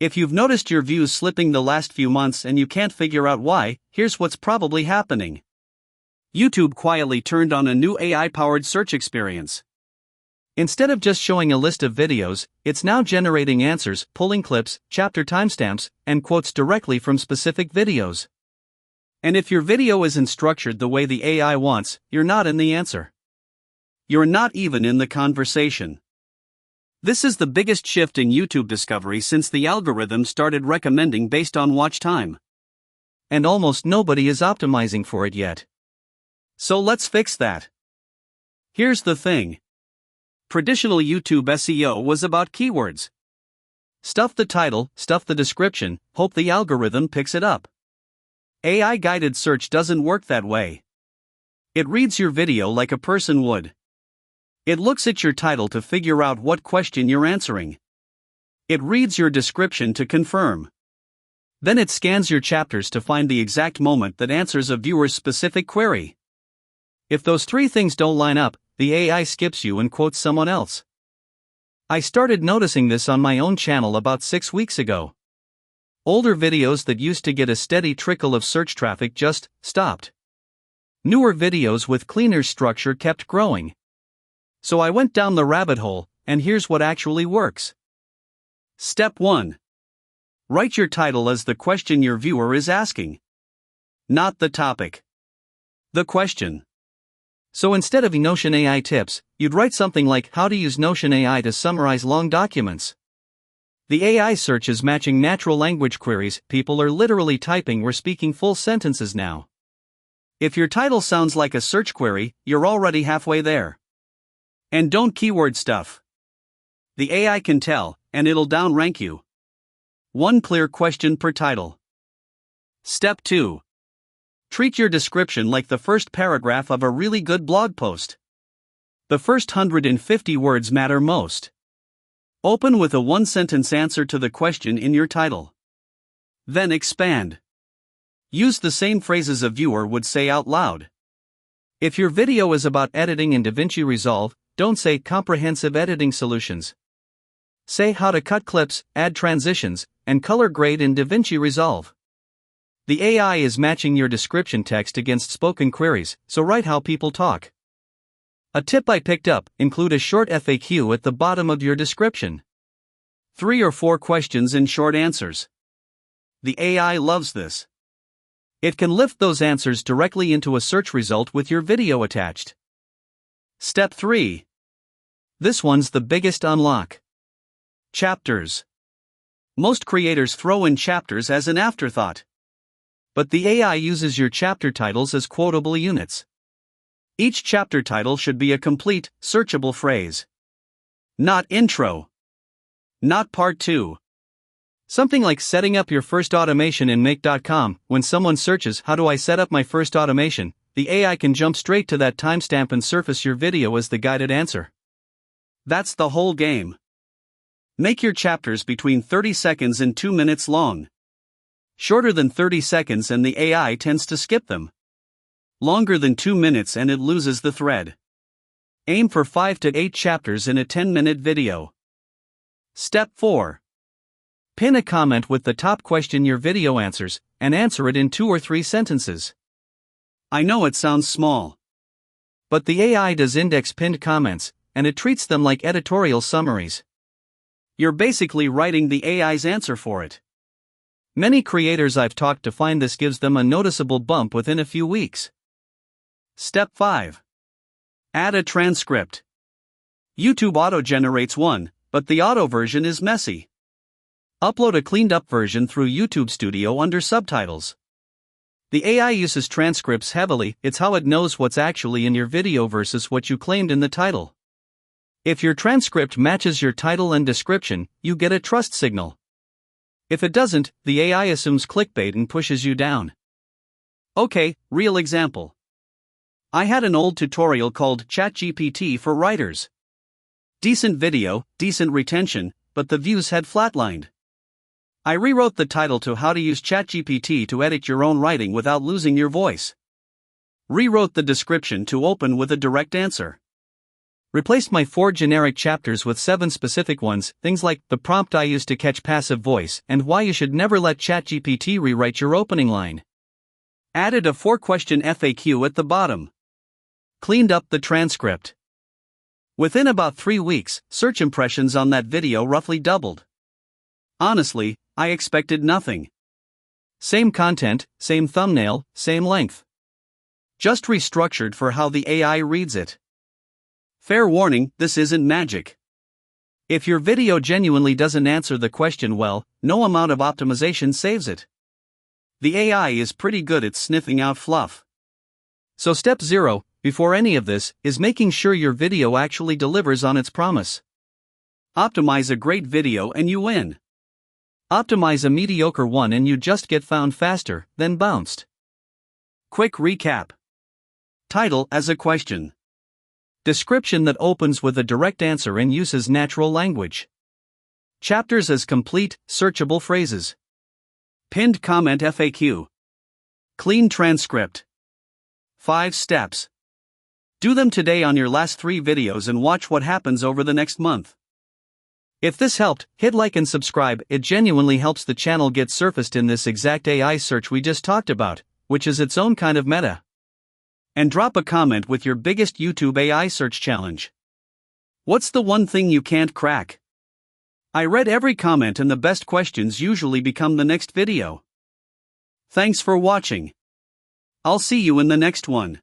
If you've noticed your views slipping the last few months and you can't figure out why, here's what's probably happening. YouTube quietly turned on a new AI-powered search experience. Instead of just showing a list of videos, it's now generating answers, pulling clips, chapter timestamps, and quotes directly from specific videos. And if your video isn't structured the way the AI wants, you're not in the answer. You're not even in the conversation. This is the biggest shift in YouTube discovery since the algorithm started recommending based on watch time. And almost nobody is optimizing for it yet. So let's fix that. Here's the thing. Traditional YouTube SEO was about keywords. Stuff the title, stuff the description, hope the algorithm picks it up. AI-guided search doesn't work that way. It reads your video like a person would. It looks at your title to figure out what question you're answering. It reads your description to confirm. Then it scans your chapters to find the exact moment that answers a viewer's specific query. If those three things don't line up, the AI skips you and quotes someone else. I started noticing this on my own channel about 6 weeks ago. Older videos that used to get a steady trickle of search traffic just stopped. Newer videos with cleaner structure kept growing. So I went down the rabbit hole, and here's what actually works. Step 1. Write your title as the question your viewer is asking. Not the topic. The question. So instead of Notion AI tips, you'd write something like how to use Notion AI to summarize long documents. The AI search is matching natural language queries. People are literally typing or speaking full sentences now. If your title sounds like a search query, you're already halfway there. And don't keyword stuff. The AI can tell, and it'll downrank you. One clear question per title. Step 2. Treat your description like the first paragraph of a really good blog post. The first 150 words matter most. Open with a one-sentence answer to the question in your title. Then expand. Use the same phrases a viewer would say out loud. If your video is about editing in DaVinci Resolve, don't say comprehensive editing solutions. Say how to cut clips, add transitions, and color grade in DaVinci Resolve. The AI is matching your description text against spoken queries, so write how people talk. A tip I picked up: include a short FAQ at the bottom of your description. 3 or 4 questions and short answers. The AI loves this. It can lift those answers directly into a search result with your video attached. Step 3. This one's the biggest unlock. Chapters. Most creators throw in chapters as an afterthought. But the AI uses your chapter titles as quotable units. Each chapter title should be a complete, searchable phrase. Not intro. Not part 2. Something like setting up your first automation in Make.com. When someone searches, how do I set up my first automation? The AI can jump straight to that timestamp and surface your video as the guided answer. That's the whole game. Make your chapters between 30 seconds and 2 minutes long. Shorter than 30 seconds and the AI tends to skip them. Longer than 2 minutes and it loses the thread. Aim for 5 to 8 chapters in a 10-minute video. Step 4. Pin a comment with the top question your video answers, and answer it in 2 or 3 sentences. I know it sounds small. But the AI does index pinned comments, and it treats them like editorial summaries. You're basically writing the AI's answer for it. Many creators I've talked to find this gives them a noticeable bump within a few weeks. Step 5. Add a transcript. YouTube auto-generates one, but the auto version is messy. Upload a cleaned-up version through YouTube Studio under subtitles. The AI uses transcripts heavily. It's how it knows what's actually in your video versus what you claimed in the title. If your transcript matches your title and description, you get a trust signal. If it doesn't, the AI assumes clickbait and pushes you down. Okay, real example. I had an old tutorial called ChatGPT for Writers. Decent video, decent retention, but the views had flatlined. I rewrote the title to How to Use ChatGPT to Edit Your Own Writing Without Losing Your Voice. Rewrote the description to open with a direct answer. Replaced my 4 generic chapters with 7 specific ones, things like the prompt I used to catch passive voice and why you should never let ChatGPT rewrite your opening line. Added a 4-question FAQ at the bottom. Cleaned up the transcript. Within about 3 weeks, search impressions on that video roughly doubled. Honestly, I expected nothing. Same content, same thumbnail, same length. Just restructured for how the AI reads it. Fair warning, this isn't magic. If your video genuinely doesn't answer the question well, no amount of optimization saves it. The AI is pretty good at sniffing out fluff. So step 0, before any of this, is making sure your video actually delivers on its promise. Optimize a great video and you win. Optimize a mediocre one and you just get found faster, then bounced. Quick recap. Title as a question. Description that opens with a direct answer and uses natural language. Chapters as complete, searchable phrases. Pinned comment FAQ. Clean transcript. 5 steps. Do them today on your last 3 videos and watch what happens over the next month. If this helped, hit like and subscribe. It genuinely helps the channel get surfaced in this exact AI search we just talked about, which is its own kind of meta. And drop a comment with your biggest YouTube AI search challenge. What's the one thing you can't crack? I read every comment and the best questions usually become the next video. Thanks for watching. I'll see you in the next one.